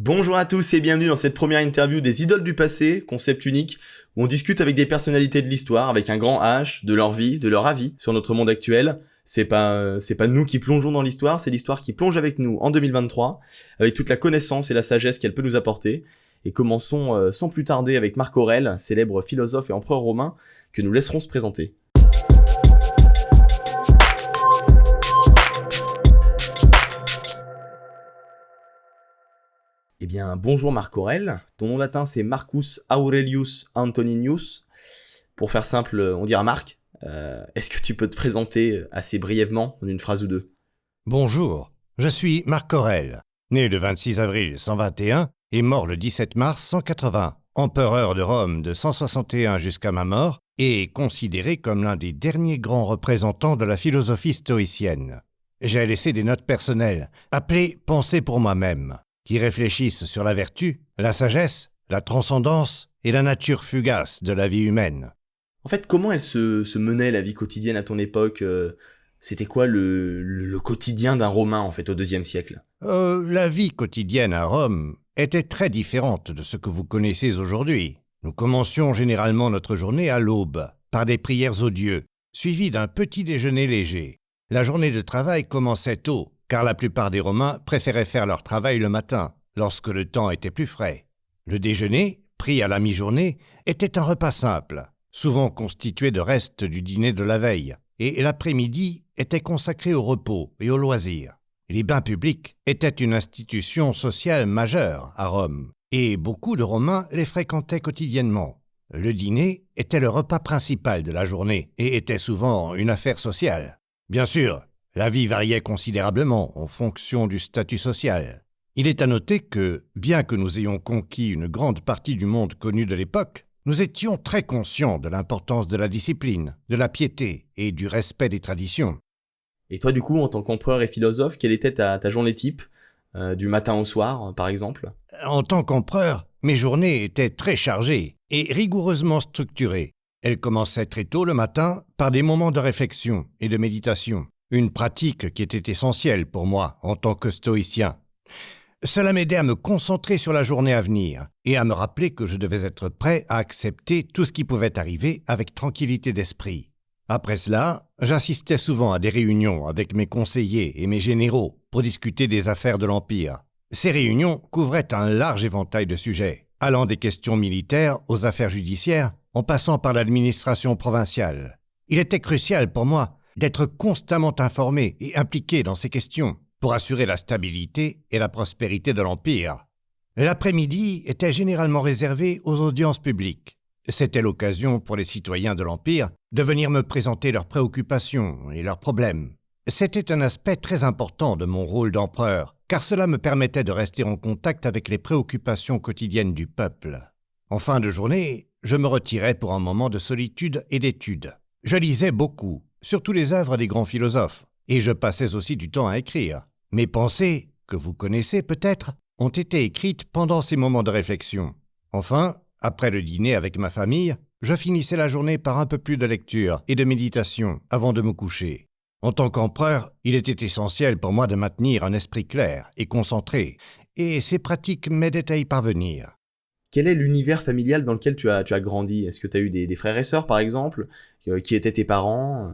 Bonjour à tous et bienvenue dans cette première interview des idoles du passé, concept unique, où on discute avec des personnalités de l'histoire, avec un grand H, de leur vie, de leur avis sur notre monde actuel. C'est pas nous qui plongeons dans l'histoire, c'est l'histoire qui plonge avec nous en 2023, avec toute la connaissance et la sagesse qu'elle peut nous apporter. Et commençons sans plus tarder avec Marc Aurèle, célèbre philosophe et empereur romain, que nous laisserons se présenter. Eh bien, bonjour Marc Aurèle. Ton nom latin c'est Marcus Aurelius Antoninus. Pour faire simple, on dira Marc. Est-ce que tu peux te présenter assez brièvement en une phrase ou deux ? Bonjour, je suis Marc Aurèle, né le 26 avril 121 et mort le 17 mars 180, empereur de Rome de 161 jusqu'à ma mort et considéré comme l'un des derniers grands représentants de la philosophie stoïcienne. J'ai laissé des notes personnelles, appelées « Pensées pour moi-même », qui réfléchissent sur la vertu, la sagesse, la transcendance et la nature fugace de la vie humaine. En fait, comment elle se menait la vie quotidienne à ton époque ? C'était quoi le quotidien d'un Romain en fait au IIe siècle ? La vie quotidienne à Rome était très différente de ce que vous connaissez aujourd'hui. Nous commencions généralement notre journée à l'aube, par des prières aux dieux, suivies d'un petit déjeuner léger. La journée de travail commençait tôt, car la plupart des Romains préféraient faire leur travail le matin, lorsque le temps était plus frais. Le déjeuner, pris à la mi-journée, était un repas simple, souvent constitué de restes du dîner de la veille, et l'après-midi était consacré au repos et aux loisirs. Les bains publics étaient une institution sociale majeure à Rome, et beaucoup de Romains les fréquentaient quotidiennement. Le dîner était le repas principal de la journée, et était souvent une affaire sociale. Bien sûr, la vie variait considérablement en fonction du statut social. Il est à noter que, bien que nous ayons conquis une grande partie du monde connu de l'époque, nous étions très conscients de l'importance de la discipline, de la piété et du respect des traditions. Et toi du coup, en tant qu'empereur et philosophe, quelle était ta journée type, du matin au soir par exemple ? En tant qu'empereur, mes journées étaient très chargées et rigoureusement structurées. Elles commençaient très tôt le matin par des moments de réflexion et de méditation. Une pratique qui était essentielle pour moi en tant que stoïcien. Cela m'aidait à me concentrer sur la journée à venir et à me rappeler que je devais être prêt à accepter tout ce qui pouvait arriver avec tranquillité d'esprit. Après cela, j'assistais souvent à des réunions avec mes conseillers et mes généraux pour discuter des affaires de l'Empire. Ces réunions couvraient un large éventail de sujets, allant des questions militaires aux affaires judiciaires, en passant par l'administration provinciale. Il était crucial pour moi d'être constamment informé et impliqué dans ces questions pour assurer la stabilité et la prospérité de l'Empire. L'après-midi était généralement réservé aux audiences publiques. C'était l'occasion pour les citoyens de l'Empire de venir me présenter leurs préoccupations et leurs problèmes. C'était un aspect très important de mon rôle d'empereur, car cela me permettait de rester en contact avec les préoccupations quotidiennes du peuple. En fin de journée, je me retirais pour un moment de solitude et d'étude. Je lisais beaucoup, surtout les œuvres des grands philosophes, et je passais aussi du temps à écrire. Mes pensées, que vous connaissez peut-être, ont été écrites pendant ces moments de réflexion. Enfin, après le dîner avec ma famille, je finissais la journée par un peu plus de lecture et de méditation avant de me coucher. En tant qu'empereur, il était essentiel pour moi de maintenir un esprit clair et concentré, et ces pratiques m'aidaient à y parvenir. Quel est l'univers familial dans lequel tu as grandi ? Est-ce que tu as eu des frères et sœurs par exemple ? Qui étaient tes parents ?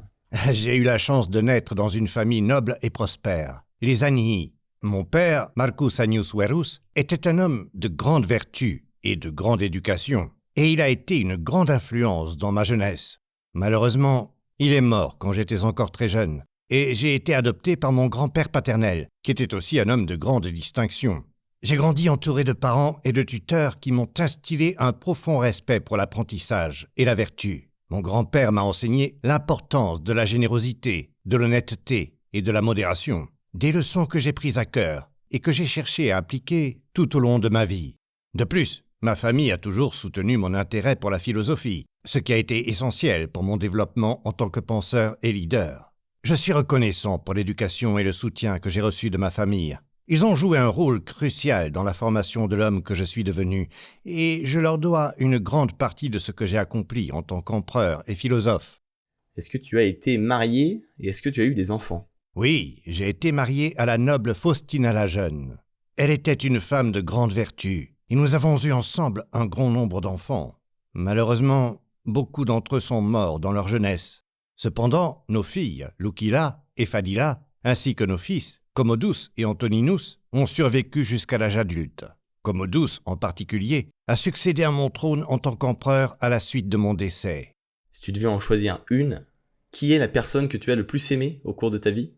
J'ai eu la chance de naître dans une famille noble et prospère, les Anii. Mon père, Marcus Annius Verus, était un homme de grande vertu et de grande éducation, et il a été une grande influence dans ma jeunesse. Malheureusement, il est mort quand j'étais encore très jeune, et j'ai été adopté par mon grand-père paternel, qui était aussi un homme de grande distinction. J'ai grandi entouré de parents et de tuteurs qui m'ont instillé un profond respect pour l'apprentissage et la vertu. Mon grand-père m'a enseigné l'importance de la générosité, de l'honnêteté et de la modération, des leçons que j'ai prises à cœur et que j'ai cherché à appliquer tout au long de ma vie. De plus, ma famille a toujours soutenu mon intérêt pour la philosophie, ce qui a été essentiel pour mon développement en tant que penseur et leader. Je suis reconnaissant pour l'éducation et le soutien que j'ai reçus de ma famille. Ils ont joué un rôle crucial dans la formation de l'homme que je suis devenu, et je leur dois une grande partie de ce que j'ai accompli en tant qu'empereur et philosophe. Est-ce que tu as été marié et est-ce que tu as eu des enfants ? Oui, j'ai été marié à la noble Faustina la Jeune. Elle était une femme de grande vertu, et nous avons eu ensemble un grand nombre d'enfants. Malheureusement, beaucoup d'entre eux sont morts dans leur jeunesse. Cependant, nos filles, Lukila et Fadila, ainsi que nos fils, Commodus et Antoninus, ont survécu jusqu'à l'âge adulte. Commodus, en particulier, a succédé à mon trône en tant qu'empereur à la suite de mon décès. Si tu devais en choisir une, qui est la personne que tu as le plus aimée au cours de ta vie?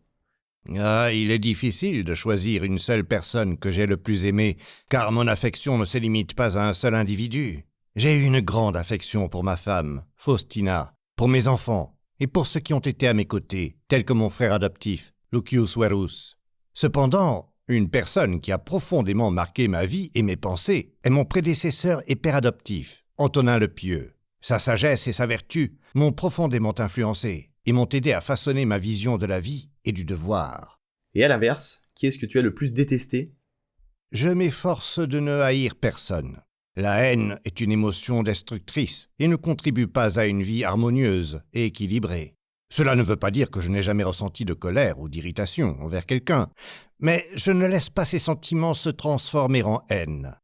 Ah, il est difficile de choisir une seule personne que j'ai le plus aimée, car mon affection ne se limite pas à un seul individu. J'ai eu une grande affection pour ma femme, Faustina, pour mes enfants, et pour ceux qui ont été à mes côtés, tels que mon frère adoptif, Lucius Verus. Cependant, une personne qui a profondément marqué ma vie et mes pensées est mon prédécesseur et père adoptif, Antonin le Pieux. Sa sagesse et sa vertu m'ont profondément influencé et m'ont aidé à façonner ma vision de la vie et du devoir. Et à l'inverse, qui est-ce que tu as le plus détesté? Je m'efforce de ne haïr personne. La haine est une émotion destructrice et ne contribue pas à une vie harmonieuse et équilibrée. Cela ne veut pas dire que je n'ai jamais ressenti de colère ou d'irritation envers quelqu'un, mais je ne laisse pas ces sentiments se transformer en haine.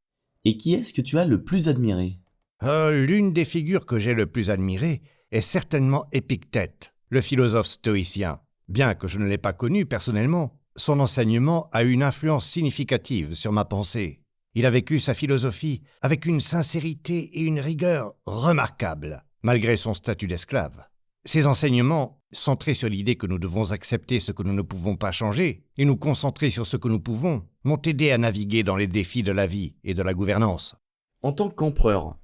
Et qui est-ce que tu as le plus admiré? L'une des figures que j'ai le plus admirées est certainement Épictète, le philosophe stoïcien. Bien que je ne l'ai pas connu personnellement, son enseignement a eu une influence significative sur ma pensée. Il a vécu sa philosophie avec une sincérité et une rigueur remarquables, malgré son statut d'esclave. Ses enseignements, centrés sur l'idée que nous devons accepter ce que nous ne pouvons pas changer et nous concentrer sur ce que nous pouvons, m'ont aidé à naviguer dans les défis de la vie et de la gouvernance. En tant qu'empereur,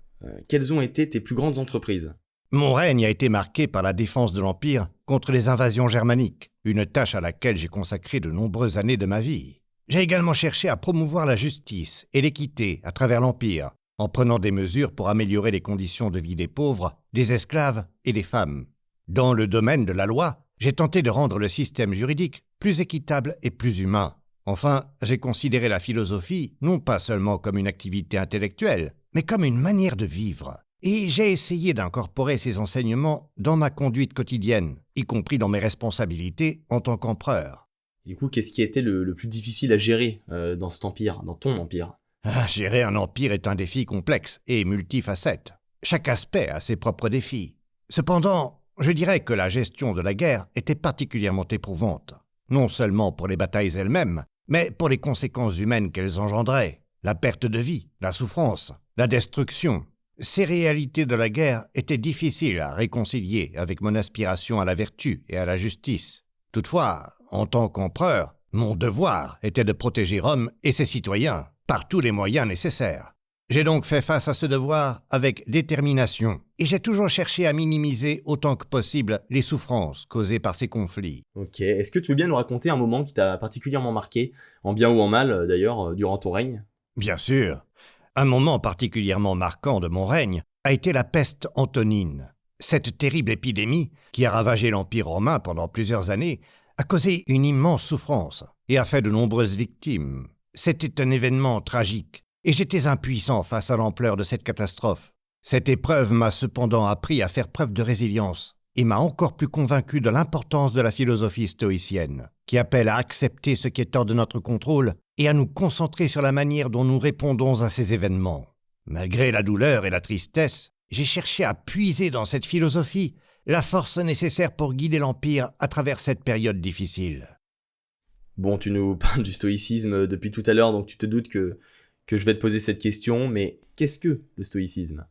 quelles ont été tes plus grandes entreprises? Mon règne a été marqué par la défense de l'Empire contre les invasions germaniques, une tâche à laquelle j'ai consacré de nombreuses années de ma vie. J'ai également cherché à promouvoir la justice et l'équité à travers l'Empire, en prenant des mesures pour améliorer les conditions de vie des pauvres, des esclaves et des femmes. Dans le domaine de la loi, j'ai tenté de rendre le système juridique plus équitable et plus humain. Enfin, j'ai considéré la philosophie non pas seulement comme une activité intellectuelle, mais comme une manière de vivre. Et j'ai essayé d'incorporer ces enseignements dans ma conduite quotidienne, y compris dans mes responsabilités en tant qu'empereur. Du coup, qu'est-ce qui a été le plus difficile à gérer dans cet empire, dans ton empire? Gérer un empire est un défi complexe et multifacette. Chaque aspect a ses propres défis. Cependant, je dirais que la gestion de la guerre était particulièrement éprouvante, non seulement pour les batailles elles-mêmes, mais pour les conséquences humaines qu'elles engendraient, la perte de vie, la souffrance, la destruction. Ces réalités de la guerre étaient difficiles à réconcilier avec mon aspiration à la vertu et à la justice. Toutefois, en tant qu'empereur, mon devoir était de protéger Rome et ses citoyens par tous les moyens nécessaires. J'ai donc fait face à ce devoir avec détermination et j'ai toujours cherché à minimiser autant que possible les souffrances causées par ces conflits. Ok, est-ce que tu veux bien nous raconter un moment qui t'a particulièrement marqué, en bien ou en mal d'ailleurs, durant ton règne? Bien sûr. Un moment particulièrement marquant de mon règne a été la peste antonine. Cette terrible épidémie, qui a ravagé l'Empire romain pendant plusieurs années, a causé une immense souffrance et a fait de nombreuses victimes. C'était un événement tragique, et j'étais impuissant face à l'ampleur de cette catastrophe. Cette épreuve m'a cependant appris à faire preuve de résilience, et m'a encore plus convaincu de l'importance de la philosophie stoïcienne, qui appelle à accepter ce qui est hors de notre contrôle et à nous concentrer sur la manière dont nous répondons à ces événements. Malgré la douleur et la tristesse, j'ai cherché à puiser dans cette philosophie la force nécessaire pour guider l'Empire à travers cette période difficile. Bon, tu nous parles du stoïcisme depuis tout à l'heure, donc tu te doutes que je vais te poser cette question, mais qu'est-ce que le stoïcisme?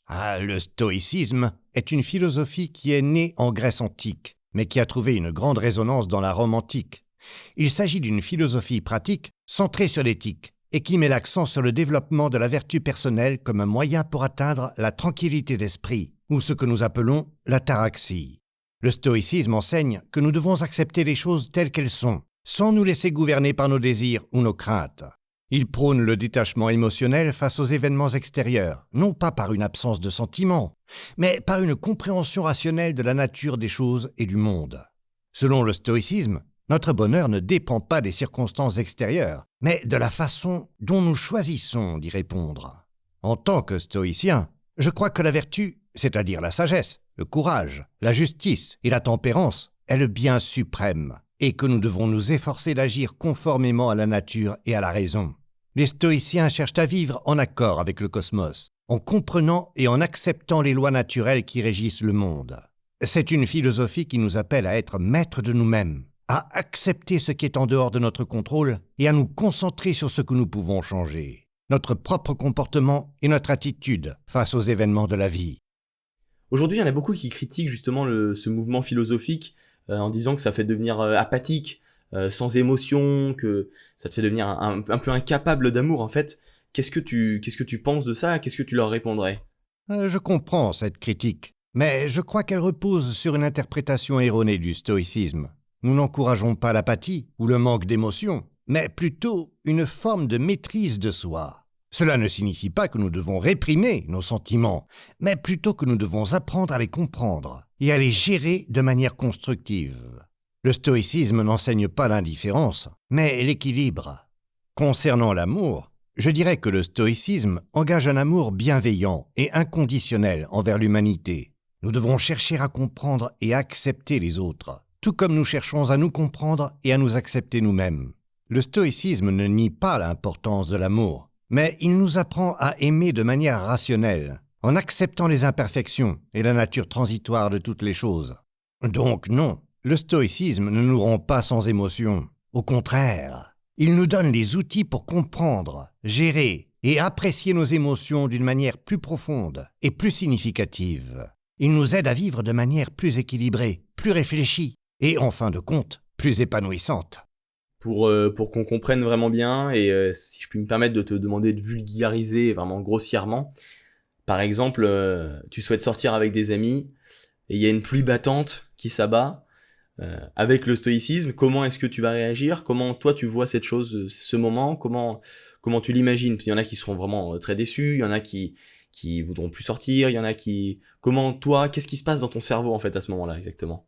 Le stoïcisme est une philosophie qui est née en Grèce antique, mais qui a trouvé une grande résonance dans la Rome antique. Il s'agit d'une philosophie pratique centrée sur l'éthique et qui met l'accent sur le développement de la vertu personnelle comme un moyen pour atteindre la tranquillité d'esprit, ou ce que nous appelons l'ataraxie. Le stoïcisme enseigne que nous devons accepter les choses telles qu'elles sont, sans nous laisser gouverner par nos désirs ou nos craintes. Il prône le détachement émotionnel face aux événements extérieurs, non pas par une absence de sentiments, mais par une compréhension rationnelle de la nature des choses et du monde. Selon le stoïcisme, notre bonheur ne dépend pas des circonstances extérieures, mais de la façon dont nous choisissons d'y répondre. En tant que stoïcien, je crois que la vertu, c'est-à-dire la sagesse, le courage, la justice et la tempérance, est le bien suprême. et que nous devons nous efforcer d'agir conformément à la nature et à la raison. Les stoïciens cherchent à vivre en accord avec le cosmos, en comprenant et en acceptant les lois naturelles qui régissent le monde. C'est une philosophie qui nous appelle à être maîtres de nous-mêmes, à accepter ce qui est en dehors de notre contrôle et à nous concentrer sur ce que nous pouvons changer, notre propre comportement et notre attitude face aux événements de la vie. Aujourd'hui, il y en a beaucoup qui critiquent justement ce mouvement philosophique en disant que ça fait devenir apathique, sans émotion, que ça te fait devenir un peu incapable d'amour en fait. Qu'est-ce que tu penses de ça? Qu'est-ce que tu leur répondrais? Je comprends cette critique, mais je crois qu'elle repose sur une interprétation erronée du stoïcisme. Nous n'encourageons pas l'apathie ou le manque d'émotion, mais plutôt une forme de maîtrise de soi. Cela ne signifie pas que nous devons réprimer nos sentiments, mais plutôt que nous devons apprendre à les comprendre et à les gérer de manière constructive. Le stoïcisme n'enseigne pas l'indifférence, mais l'équilibre. Concernant l'amour, je dirais que le stoïcisme engage un amour bienveillant et inconditionnel envers l'humanité. Nous devons chercher à comprendre et à accepter les autres, tout comme nous cherchons à nous comprendre et à nous accepter nous-mêmes. Le stoïcisme ne nie pas l'importance de l'amour, mais il nous apprend à aimer de manière rationnelle, en acceptant les imperfections et la nature transitoire de toutes les choses. Donc non, le stoïcisme ne nous rend pas sans émotion. Au contraire, il nous donne les outils pour comprendre, gérer et apprécier nos émotions d'une manière plus profonde et plus significative. Il nous aide à vivre de manière plus équilibrée, plus réfléchie et, en fin de compte, plus épanouissante. Pour qu'on comprenne vraiment bien, et si je puis me permettre de te demander de vulgariser vraiment grossièrement, par exemple, tu souhaites sortir avec des amis, et il y a une pluie battante qui s'abat, avec le stoïcisme, comment est-ce que tu vas réagir? Comment toi tu vois cette chose, ce moment? Comment tu l'imagines? Parce qu'il y en a qui seront vraiment très déçus, il y en a qui voudront plus sortir, il y en a qui... qu'est-ce qui se passe dans ton cerveau en fait à ce moment-là exactement?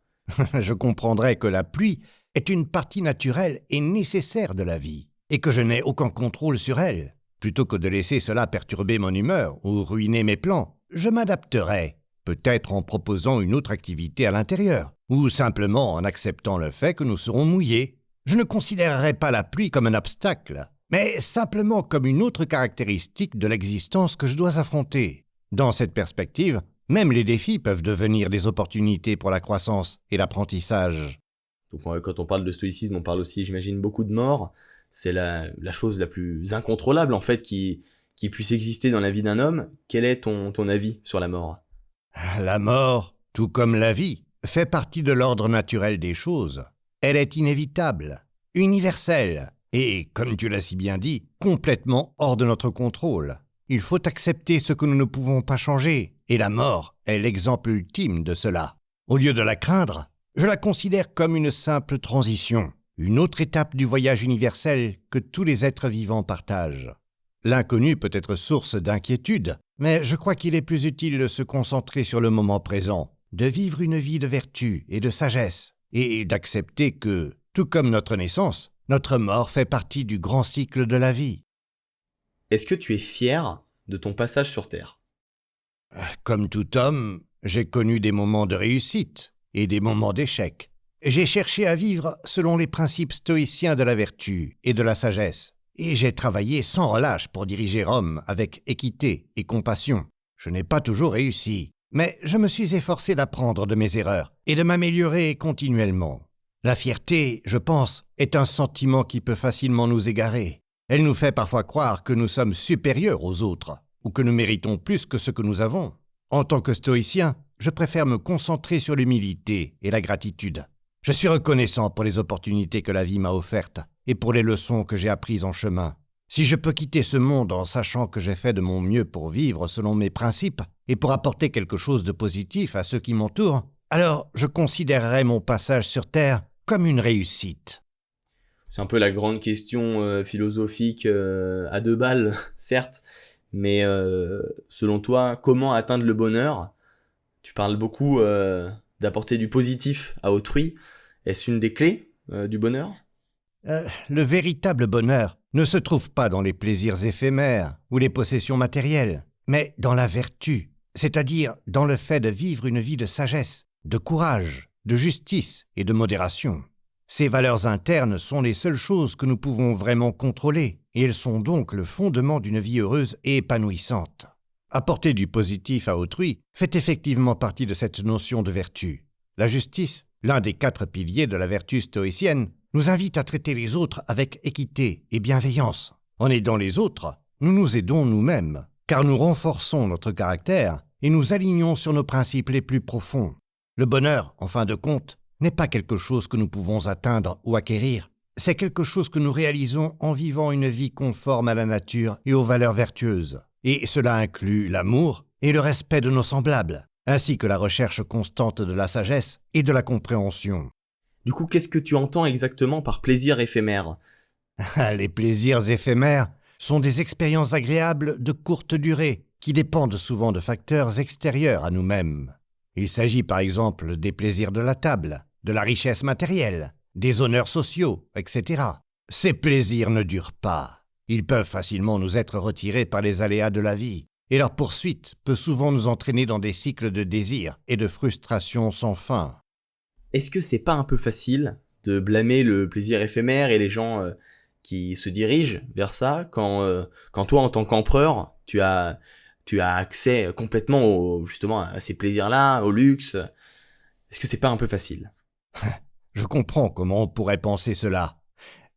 Je comprendrai que la pluie est une partie naturelle et nécessaire de la vie, et que je n'ai aucun contrôle sur elle. Plutôt que de laisser cela perturber mon humeur ou ruiner mes plans, je m'adapterai, peut-être en proposant une autre activité à l'intérieur, ou simplement en acceptant le fait que nous serons mouillés. Je ne considérerai pas la pluie comme un obstacle, mais simplement comme une autre caractéristique de l'existence que je dois affronter. Dans cette perspective, même les défis peuvent devenir des opportunités pour la croissance et l'apprentissage. Donc quand on parle de stoïcisme, on parle aussi, j'imagine, beaucoup de mort. C'est la chose la plus incontrôlable en fait qui puisse exister dans la vie d'un homme. Quel est ton avis sur la mort? La mort, tout comme la vie, fait partie de l'ordre naturel des choses. Elle est inévitable, universelle et, comme tu l'as si bien dit, complètement hors de notre contrôle. Il faut accepter ce que nous ne pouvons pas changer, et la mort est l'exemple ultime de cela. Au lieu de la craindre, je la considère comme une simple transition, une autre étape du voyage universel que tous les êtres vivants partagent. L'inconnu peut être source d'inquiétude, mais je crois qu'il est plus utile de se concentrer sur le moment présent, de vivre une vie de vertu et de sagesse, et d'accepter que, tout comme notre naissance, notre mort fait partie du grand cycle de la vie. Est-ce que tu es fier de ton passage sur Terre? Comme tout homme, j'ai connu des moments de réussite et des moments d'échec. J'ai cherché à vivre selon les principes stoïciens de la vertu et de la sagesse, et j'ai travaillé sans relâche pour diriger Rome avec équité et compassion. Je n'ai pas toujours réussi, mais je me suis efforcé d'apprendre de mes erreurs et de m'améliorer continuellement. La fierté, je pense, est un sentiment qui peut facilement nous égarer. Elle nous fait parfois croire que nous sommes supérieurs aux autres, ou que nous méritons plus que ce que nous avons. En tant que stoïcien, je préfère me concentrer sur l'humilité et la gratitude. Je suis reconnaissant pour les opportunités que la vie m'a offertes et pour les leçons que j'ai apprises en chemin. Si je peux quitter ce monde en sachant que j'ai fait de mon mieux pour vivre selon mes principes et pour apporter quelque chose de positif à ceux qui m'entourent, alors je considérerai mon passage sur Terre comme une réussite. C'est un peu la grande question philosophique à deux balles, certes, mais selon toi, comment atteindre le bonheur? Tu parles beaucoup d'apporter du positif à autrui. Est-ce une des clés du bonheur? Le véritable bonheur ne se trouve pas dans les plaisirs éphémères ou les possessions matérielles, mais dans la vertu, c'est-à-dire dans le fait de vivre une vie de sagesse, de courage, de justice et de modération. Ces valeurs internes sont les seules choses que nous pouvons vraiment contrôler, et elles sont donc le fondement d'une vie heureuse et épanouissante. Apporter du positif à autrui fait effectivement partie de cette notion de vertu. La justice, l'un des 4 piliers de la vertu stoïcienne, nous invite à traiter les autres avec équité et bienveillance. En aidant les autres, nous nous aidons nous-mêmes, car nous renforçons notre caractère et nous alignons sur nos principes les plus profonds. Le bonheur, en fin de compte, n'est pas quelque chose que nous pouvons atteindre ou acquérir. C'est quelque chose que nous réalisons en vivant une vie conforme à la nature et aux valeurs vertueuses. Et cela inclut l'amour et le respect de nos semblables, ainsi que la recherche constante de la sagesse et de la compréhension. Du coup, qu'est-ce que tu entends exactement par plaisir éphémère ? Les plaisirs éphémères sont des expériences agréables de courte durée qui dépendent souvent de facteurs extérieurs à nous-mêmes. Il s'agit par exemple des plaisirs de la table, de la richesse matérielle, des honneurs sociaux, etc. Ces plaisirs ne durent pas. Ils peuvent facilement nous être retirés par les aléas de la vie, et leur poursuite peut souvent nous entraîner dans des cycles de désir et de frustration sans fin. Est-ce que c'est pas un peu facile de blâmer le plaisir éphémère et les gens qui se dirigent vers ça quand toi, en tant qu'empereur, tu as accès complètement justement à ces plaisirs-là, au luxe ? Est-ce que c'est pas un peu facile ? Je comprends comment on pourrait penser cela.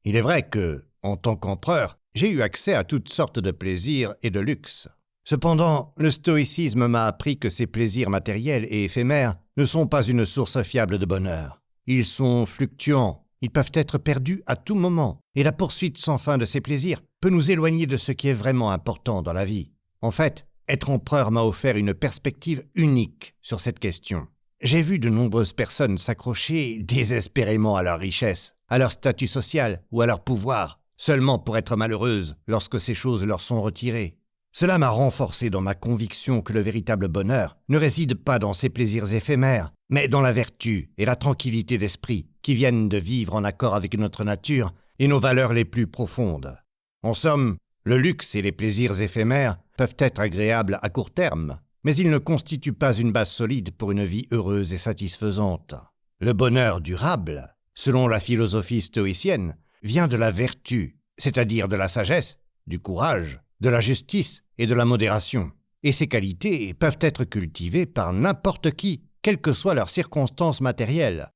Il est vrai que, en tant qu'empereur, j'ai eu accès à toutes sortes de plaisirs et de luxe. Cependant, le stoïcisme m'a appris que ces plaisirs matériels et éphémères ne sont pas une source fiable de bonheur. Ils sont fluctuants, ils peuvent être perdus à tout moment, et la poursuite sans fin de ces plaisirs peut nous éloigner de ce qui est vraiment important dans la vie. En fait, être empereur m'a offert une perspective unique sur cette question. J'ai vu de nombreuses personnes s'accrocher désespérément à leur richesse, à leur statut social ou à leur pouvoir, seulement pour être malheureuses lorsque ces choses leur sont retirées. Cela m'a renforcé dans ma conviction que le véritable bonheur ne réside pas dans ces plaisirs éphémères, mais dans la vertu et la tranquillité d'esprit qui viennent de vivre en accord avec notre nature et nos valeurs les plus profondes. En somme, le luxe et les plaisirs éphémères peuvent être agréables à court terme, mais ils ne constituent pas une base solide pour une vie heureuse et satisfaisante. Le bonheur durable, selon la philosophie stoïcienne, vient de la vertu, c'est-à-dire de la sagesse, du courage, de la justice et de la modération. Et ces qualités peuvent être cultivées par n'importe qui, quelles que soient leurs circonstances matérielles.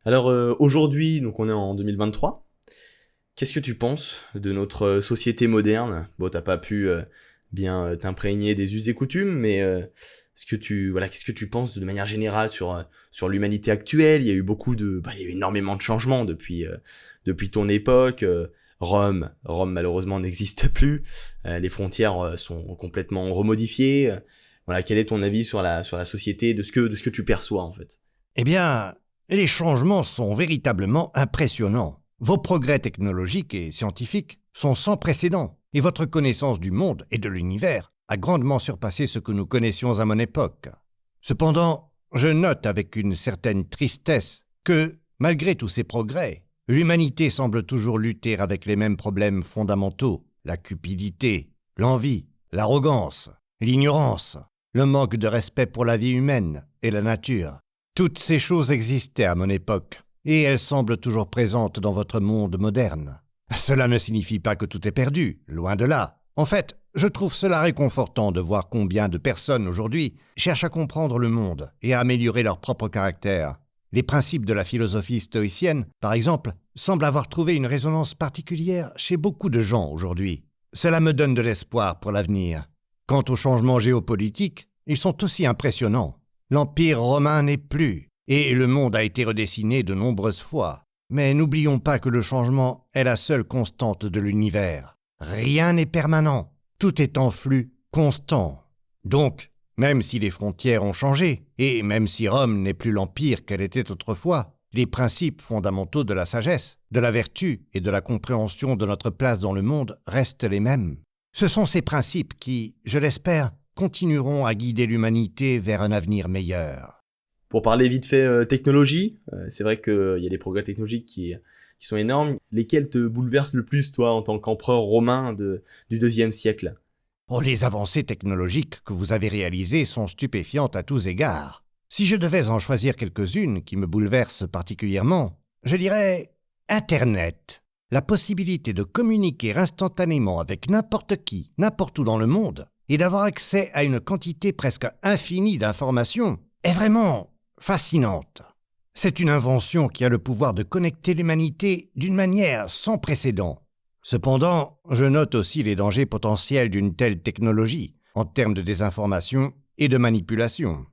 Alors aujourd'hui, donc on est en 2023, qu'est-ce que tu penses de notre société moderne ? Bon, t'as pas pu bien t'imprégner des us et coutumes, mais qu'est-ce que tu penses de manière générale sur l'humanité actuelle ? Il y a eu il y a eu énormément de changements depuis ton époque. Rome malheureusement n'existe plus. Les frontières sont complètement remodifiées. Voilà, quel est ton avis sur la société, de ce que tu perçois en fait ? Eh bien, les changements sont véritablement impressionnants. Vos progrès technologiques et scientifiques sont sans précédent, et votre connaissance du monde et de l'univers a grandement surpassé ce que nous connaissions à mon époque. Cependant, je note avec une certaine tristesse que, malgré tous ces progrès, l'humanité semble toujours lutter avec les mêmes problèmes fondamentaux, la cupidité, l'envie, l'arrogance, l'ignorance, le manque de respect pour la vie humaine et la nature. Toutes ces choses existaient à mon époque, et elles semblent toujours présentes dans votre monde moderne. Cela ne signifie pas que tout est perdu, loin de là. En fait, je trouve cela réconfortant de voir combien de personnes aujourd'hui cherchent à comprendre le monde et à améliorer leur propre caractère. Les principes de la philosophie stoïcienne, par exemple, semblent avoir trouvé une résonance particulière chez beaucoup de gens aujourd'hui. Cela me donne de l'espoir pour l'avenir. Quant aux changements géopolitiques, ils sont aussi impressionnants. L'Empire romain n'est plus, et le monde a été redessiné de nombreuses fois. Mais n'oublions pas que le changement est la seule constante de l'univers. Rien n'est permanent, tout est en flux constant. Donc, même si les frontières ont changé, et même si Rome n'est plus l'empire qu'elle était autrefois, les principes fondamentaux de la sagesse, de la vertu et de la compréhension de notre place dans le monde restent les mêmes. Ce sont ces principes qui, je l'espère, continueront à guider l'humanité vers un avenir meilleur. Pour parler vite fait technologie, c'est vrai qu'il y a des progrès technologiques qui sont énormes. Lesquels te bouleversent le plus, toi, en tant qu'empereur romain du IIe siècle ? Les avancées technologiques que vous avez réalisées sont stupéfiantes à tous égards. Si je devais en choisir quelques-unes qui me bouleversent particulièrement, Je dirais Internet. La possibilité de communiquer instantanément avec n'importe qui, n'importe où dans le monde, et d'avoir accès à une quantité presque infinie d'informations, est vraiment fascinante. C'est une invention qui a le pouvoir de connecter l'humanité d'une manière sans précédent. Cependant, je note aussi les dangers potentiels d'une telle technologie, en termes de désinformation et de manipulation.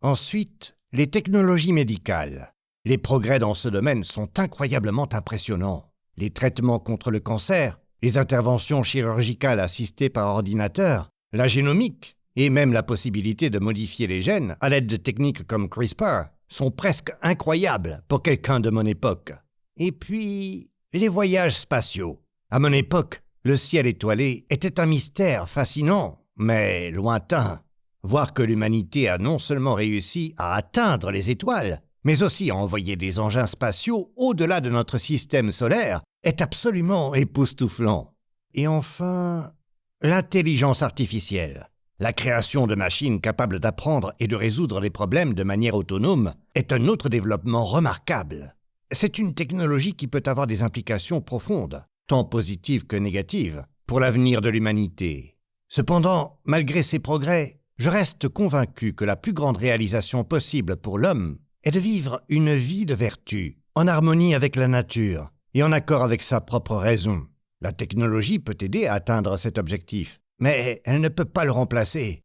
Ensuite, les technologies médicales. Les progrès dans ce domaine sont incroyablement impressionnants. Les traitements contre le cancer, les interventions chirurgicales assistées par ordinateur, la génomique et même la possibilité de modifier les gènes à l'aide de techniques comme CRISPR sont presque incroyables pour quelqu'un de mon époque. Et puis, les voyages spatiaux. À mon époque, le ciel étoilé était un mystère fascinant, mais lointain. Voir que l'humanité a non seulement réussi à atteindre les étoiles, mais aussi à envoyer des engins spatiaux au-delà de notre système solaire, est absolument époustouflant. Et enfin, l'intelligence artificielle. La création de machines capables d'apprendre et de résoudre les problèmes de manière autonome est un autre développement remarquable. C'est une technologie qui peut avoir des implications profondes, tant positives que négatives, pour l'avenir de l'humanité. Cependant, malgré ces progrès, je reste convaincu que la plus grande réalisation possible pour l'homme est de vivre une vie de vertu, en harmonie avec la nature et en accord avec sa propre raison. La technologie peut aider à atteindre cet objectif, mais elle ne peut pas le remplacer.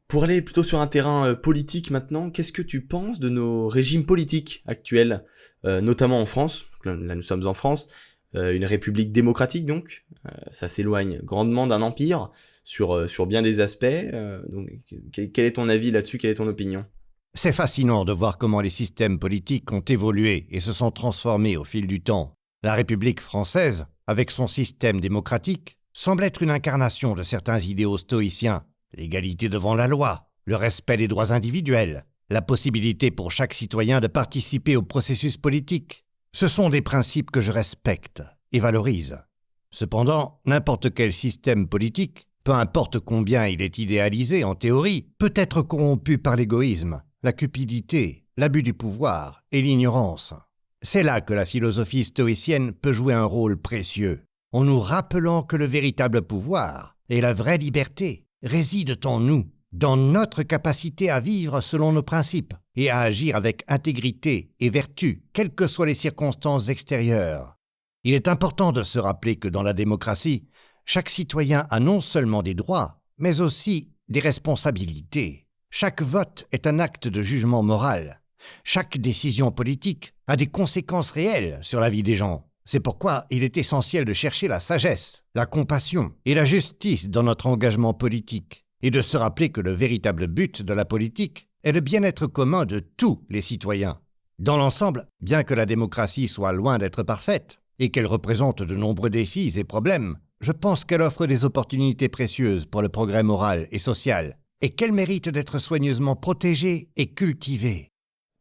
Pour aller plutôt sur un terrain politique maintenant, qu'est-ce que tu penses de nos régimes politiques actuels, notamment en France? Là, nous sommes en France, une république démocratique donc, ça s'éloigne grandement d'un empire sur bien des aspects. Donc, quel est ton avis là-dessus, quelle est ton opinion? C'est fascinant de voir comment les systèmes politiques ont évolué et se sont transformés au fil du temps. La République française, avec son système démocratique, semble être une incarnation de certains idéaux stoïciens. L'égalité devant la loi, le respect des droits individuels, la possibilité pour chaque citoyen de participer au processus politique. Ce sont des principes que je respecte et valorise. Cependant, n'importe quel système politique, peu importe combien il est idéalisé en théorie, peut être corrompu par l'égoïsme, la cupidité, l'abus du pouvoir et l'ignorance. C'est là que la philosophie stoïcienne peut jouer un rôle précieux, en nous rappelant que le véritable pouvoir et la vraie liberté résident en nous, dans notre capacité à vivre selon nos principes et à agir avec intégrité et vertu, quelles que soient les circonstances extérieures. Il est important de se rappeler que dans la démocratie, chaque citoyen a non seulement des droits, mais aussi des responsabilités. Chaque vote est un acte de jugement moral. Chaque décision politique a des conséquences réelles sur la vie des gens. C'est pourquoi il est essentiel de chercher la sagesse, la compassion et la justice dans notre engagement politique, et de se rappeler que le véritable but de la politique est le bien-être commun de tous les citoyens. Dans l'ensemble, bien que la démocratie soit loin d'être parfaite, et qu'elle représente de nombreux défis et problèmes, je pense qu'elle offre des opportunités précieuses pour le progrès moral et social, et qu'elle mérite d'être soigneusement protégée et cultivée.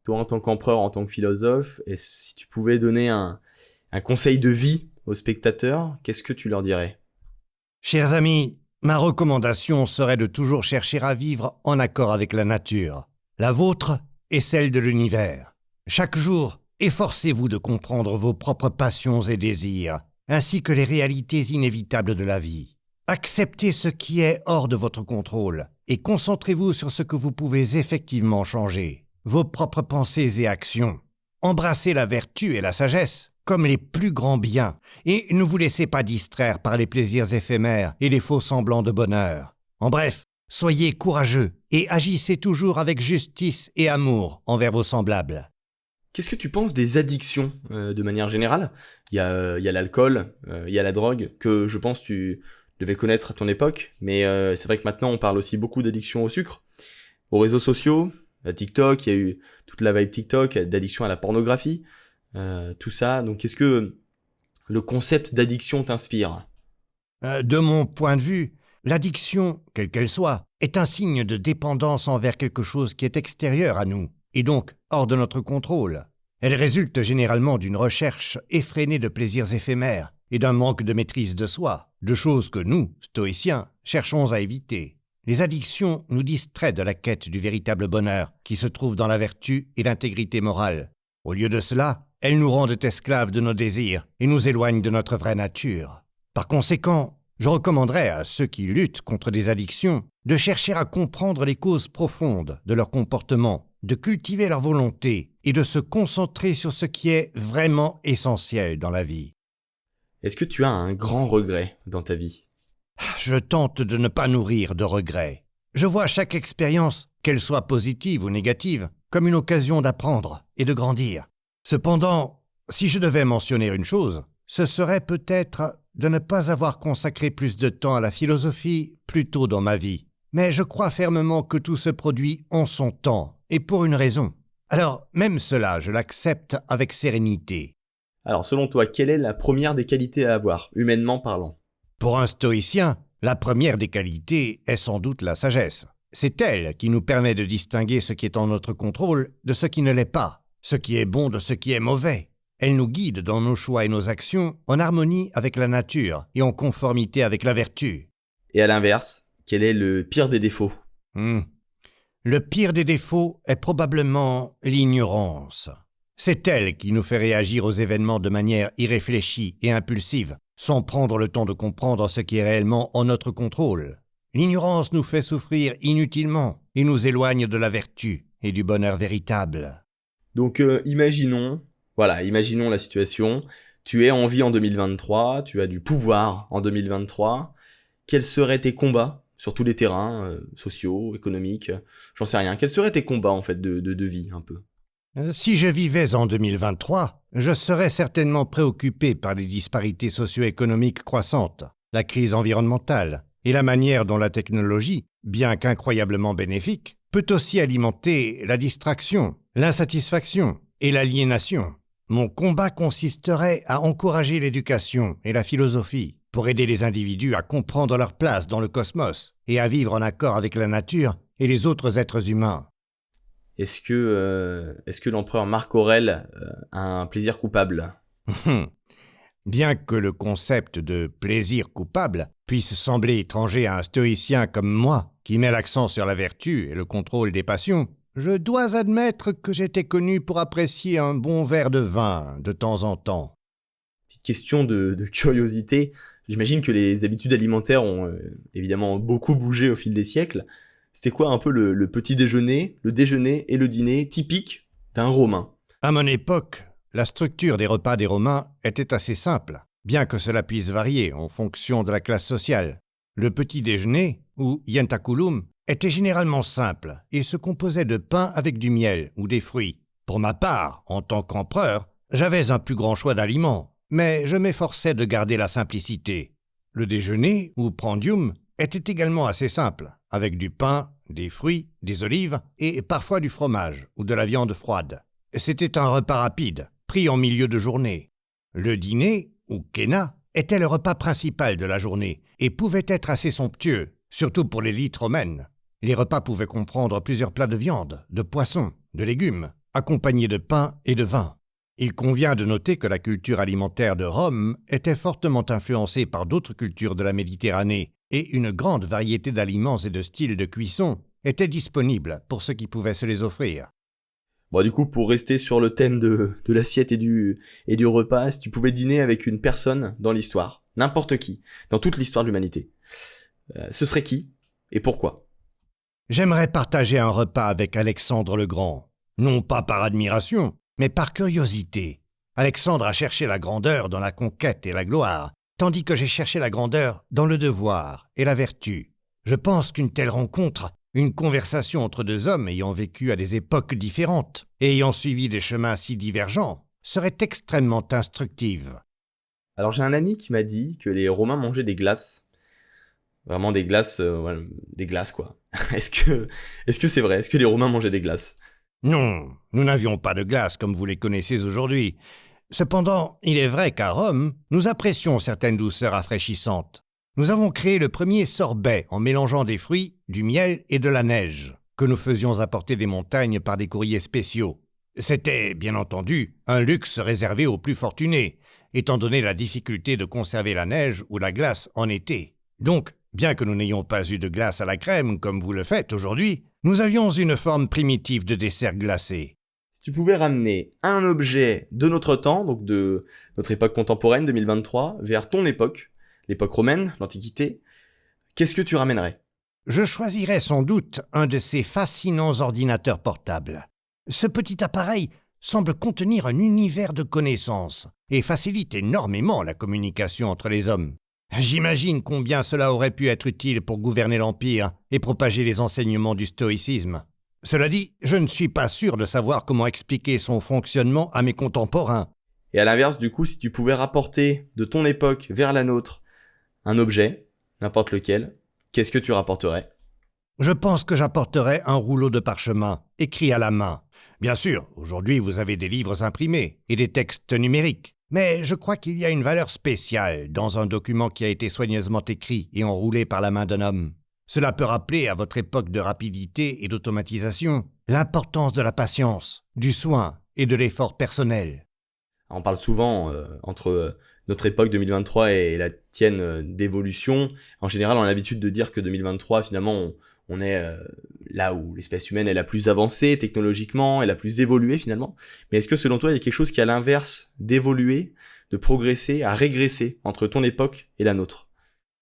Toi, en tant qu'empereur, en tant que philosophe, et si tu pouvais donner un conseil de vie aux spectateurs, qu'est-ce que tu leur dirais? Chers amis, ma recommandation serait de toujours chercher à vivre en accord avec la nature, la vôtre et celle de l'univers. Chaque jour, efforcez-vous de comprendre vos propres passions et désirs, ainsi que les réalités inévitables de la vie. Acceptez ce qui est hors de votre contrôle et concentrez-vous sur ce que vous pouvez effectivement changer, vos propres pensées et actions. Embrassez la vertu et la sagesse comme les plus grands biens, et ne vous laissez pas distraire par les plaisirs éphémères et les faux semblants de bonheur. En bref, soyez courageux et agissez toujours avec justice et amour envers vos semblables. Qu'est-ce que tu penses des addictions de manière générale? Il y a l'alcool, il y a la drogue, que je pense tu devais connaître à ton époque, mais c'est vrai que maintenant on parle aussi beaucoup d'addiction au sucre, aux réseaux sociaux, à TikTok, il y a eu toute la vibe TikTok, d'addiction à la pornographie, tout ça. Donc qu'est-ce que le concept d'addiction t'inspire? De mon point de vue, l'addiction, quelle qu'elle soit, est un signe de dépendance envers quelque chose qui est extérieur à nous, et donc hors de notre contrôle. Elle résulte généralement d'une recherche effrénée de plaisirs éphémères et d'un manque de maîtrise de soi, de choses que nous, stoïciens, cherchons à éviter. Les addictions nous distraient de la quête du véritable bonheur qui se trouve dans la vertu et l'intégrité morale. Au lieu de cela, elles nous rendent esclaves de nos désirs et nous éloignent de notre vraie nature. Par conséquent, je recommanderais à ceux qui luttent contre des addictions de chercher à comprendre les causes profondes de leur comportement, de cultiver leur volonté et de se concentrer sur ce qui est vraiment essentiel dans la vie. Est-ce que tu as un grand regret dans ta vie? Je tente de ne pas nourrir de regrets. Je vois chaque expérience, qu'elle soit positive ou négative, comme une occasion d'apprendre et de grandir. Cependant, si je devais mentionner une chose, ce serait peut-être de ne pas avoir consacré plus de temps à la philosophie plus tôt dans ma vie. Mais je crois fermement que tout se produit en son temps, et pour une raison. Alors, même cela, je l'accepte avec sérénité. Alors, selon toi, quelle est la première des qualités à avoir, humainement parlant? Pour un stoïcien, la première des qualités est sans doute la sagesse. C'est elle qui nous permet de distinguer ce qui est en notre contrôle de ce qui ne l'est pas, ce qui est bon de ce qui est mauvais. Elle nous guide dans nos choix et nos actions en harmonie avec la nature et en conformité avec la vertu. Et à l'inverse, quel est le pire des défauts? Le pire des défauts est probablement l'ignorance. C'est elle qui nous fait réagir aux événements de manière irréfléchie et impulsive, sans prendre le temps de comprendre ce qui est réellement en notre contrôle. L'ignorance nous fait souffrir inutilement et nous éloigne de la vertu et du bonheur véritable. Donc imaginons la situation, tu es en vie en 2023, tu as du pouvoir en 2023, quels seraient tes combats sur tous les terrains, sociaux, économiques, j'en sais rien, quels seraient tes combats en fait de vie un peu? Si je vivais en 2023, je serais certainement préoccupé par les disparités socio-économiques croissantes, la crise environnementale et la manière dont la technologie, bien qu'incroyablement bénéfique, peut aussi alimenter la distraction, l'insatisfaction et l'aliénation. Mon combat consisterait à encourager l'éducation et la philosophie pour aider les individus à comprendre leur place dans le cosmos et à vivre en accord avec la nature et les autres êtres humains. Est-ce que l'empereur Marc Aurèle a un plaisir coupable? Bien que le concept de plaisir coupable puisse sembler étranger à un stoïcien comme moi, qui met l'accent sur la vertu et le contrôle des passions, je dois admettre que j'étais connu pour apprécier un bon verre de vin de temps en temps. Petite question de curiosité, j'imagine que les habitudes alimentaires ont évidemment beaucoup bougé au fil des siècles. C'était quoi un peu le petit déjeuner, le déjeuner et le dîner typique d'un Romain? À mon époque, la structure des repas des Romains était assez simple, bien que cela puisse varier en fonction de la classe sociale. Le petit déjeuner, ou ientaculum, était généralement simple et se composait de pain avec du miel ou des fruits. Pour ma part, en tant qu'empereur, j'avais un plus grand choix d'aliments, mais je m'efforçais de garder la simplicité. Le déjeuner, ou prandium, était également assez simple, avec du pain, des fruits, des olives et parfois du fromage ou de la viande froide. C'était un repas rapide, pris en milieu de journée. Le dîner, ou kena, était le repas principal de la journée et pouvait être assez somptueux, surtout pour l'élite romaine. Les repas pouvaient comprendre plusieurs plats de viande, de poisson, de légumes, accompagnés de pain et de vin. Il convient de noter que la culture alimentaire de Rome était fortement influencée par d'autres cultures de la Méditerranée et une grande variété d'aliments et de styles de cuisson était disponible pour ceux qui pouvaient se les offrir. Bon, du coup, pour rester sur le thème de l'assiette et du repas, si tu pouvais dîner avec une personne dans l'histoire, n'importe qui, dans toute l'histoire de l'humanité, ce serait qui et pourquoi? J'aimerais partager un repas avec Alexandre le Grand, non pas par admiration, mais par curiosité. Alexandre a cherché la grandeur dans la conquête et la gloire, tandis que j'ai cherché la grandeur dans le devoir et la vertu. Je pense qu'une telle rencontre, une conversation entre deux hommes ayant vécu à des époques différentes et ayant suivi des chemins si divergents, serait extrêmement instructive. Alors j'ai un ami qui m'a dit que les Romains mangeaient des glaces. Vraiment des glaces, voilà, des glaces quoi. Est-ce que c'est vrai? Est-ce que les Romains mangeaient des glaces? Non, nous n'avions pas de glace comme vous les connaissez aujourd'hui. Cependant, il est vrai qu'à Rome, nous apprécions certaines douceurs rafraîchissantes. Nous avons créé le premier sorbet en mélangeant des fruits, du miel et de la neige, que nous faisions apporter des montagnes par des courriers spéciaux. C'était, bien entendu, un luxe réservé aux plus fortunés, étant donné la difficulté de conserver la neige ou la glace en été. Donc, bien que nous n'ayons pas eu de glace à la crème comme vous le faites aujourd'hui, nous avions une forme primitive de dessert glacé. Si tu pouvais ramener un objet de notre temps, donc de notre époque contemporaine, 2023, vers ton époque, l'époque romaine, l'Antiquité, qu'est-ce que tu ramènerais ? Je choisirais sans doute un de ces fascinants ordinateurs portables. Ce petit appareil semble contenir un univers de connaissances et facilite énormément la communication entre les hommes. J'imagine combien cela aurait pu être utile pour gouverner l'Empire et propager les enseignements du stoïcisme. Cela dit, je ne suis pas sûr de savoir comment expliquer son fonctionnement à mes contemporains. Et à l'inverse, du coup, si tu pouvais rapporter de ton époque vers la nôtre un objet, n'importe lequel, qu'est-ce que tu rapporterais ? Je pense que j'apporterais un rouleau de parchemin, écrit à la main. Bien sûr, aujourd'hui vous avez des livres imprimés et des textes numériques. Mais je crois qu'il y a une valeur spéciale dans un document qui a été soigneusement écrit et enroulé par la main d'un homme. Cela peut rappeler à votre époque de rapidité et d'automatisation l'importance de la patience, du soin et de l'effort personnel. On parle souvent entre notre époque 2023 et la tienne d'évolution. En général, on a l'habitude de dire que 2023, finalement, on est là où l'espèce humaine est la plus avancée technologiquement, est la plus évoluée finalement. Mais est-ce que selon toi, il y a quelque chose qui, à l'inverse d'évoluer, de progresser, a régressé entre ton époque et la nôtre ?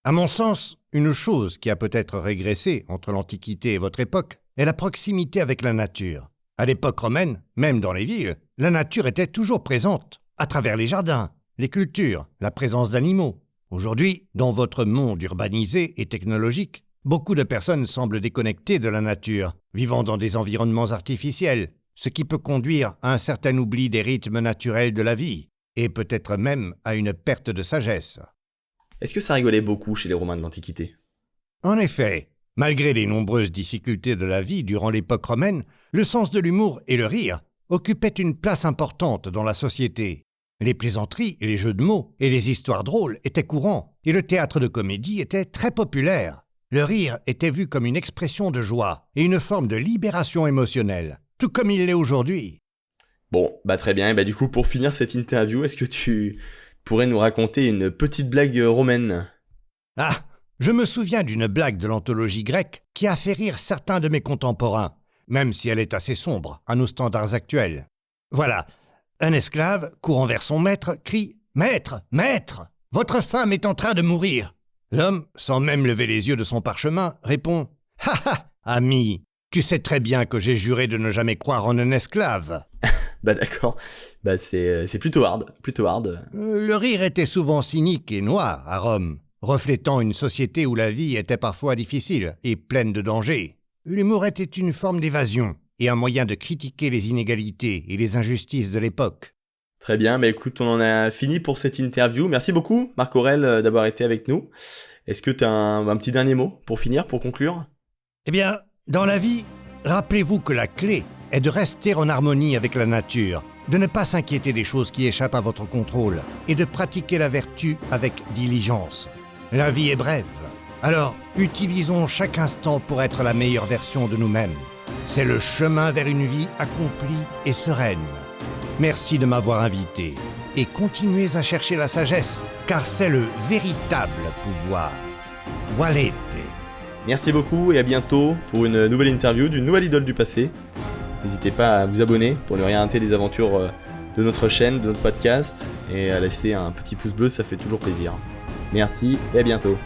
À mon sens, une chose qui a peut-être régressé entre l'Antiquité et votre époque est la proximité avec la nature. À l'époque romaine, même dans les villes, la nature était toujours présente, à travers les jardins, les cultures, la présence d'animaux. Aujourd'hui, dans votre monde urbanisé et technologique, beaucoup de personnes semblent déconnectées de la nature, vivant dans des environnements artificiels, ce qui peut conduire à un certain oubli des rythmes naturels de la vie, et peut-être même à une perte de sagesse. Est-ce que ça rigolait beaucoup chez les Romains de l'Antiquité ? En effet, malgré les nombreuses difficultés de la vie durant l'époque romaine, le sens de l'humour et le rire occupaient une place importante dans la société. Les plaisanteries, les jeux de mots et les histoires drôles étaient courants, et le théâtre de comédie était très populaire. Le rire était vu comme une expression de joie et une forme de libération émotionnelle, tout comme il l'est aujourd'hui. Bon, très bien. Et du coup, pour finir cette interview, est-ce que tu pourrais nous raconter une petite blague romaine ? Ah, je me souviens d'une blague de l'anthologie grecque qui a fait rire certains de mes contemporains, même si elle est assez sombre à nos standards actuels. Voilà, un esclave, courant vers son maître, crie « Maître, maître, votre femme est en train de mourir !» L'homme, sans même lever les yeux de son parchemin, répond « Ha ha, ami, tu sais très bien que j'ai juré de ne jamais croire en un esclave. » D'accord, c'est plutôt hard, plutôt hard. Le rire était souvent cynique et noir à Rome, reflétant une société où la vie était parfois difficile et pleine de dangers. L'humour était une forme d'évasion et un moyen de critiquer les inégalités et les injustices de l'époque. Très bien, écoute, on en a fini pour cette interview. Merci beaucoup, Marc-Aurèle, d'avoir été avec nous. Est-ce que tu as un petit dernier mot pour finir, pour conclure ? Eh bien, dans la vie, rappelez-vous que la clé est de rester en harmonie avec la nature, de ne pas s'inquiéter des choses qui échappent à votre contrôle et de pratiquer la vertu avec diligence. La vie est brève, alors utilisons chaque instant pour être la meilleure version de nous-mêmes. C'est le chemin vers une vie accomplie et sereine. Merci de m'avoir invité et continuez à chercher la sagesse, car c'est le véritable pouvoir. Walete. Merci beaucoup et à bientôt pour une nouvelle interview d'une nouvelle idole du passé. N'hésitez pas à vous abonner pour ne rien rater des aventures de notre chaîne, de notre podcast, et à laisser un petit pouce bleu, ça fait toujours plaisir. Merci et à bientôt.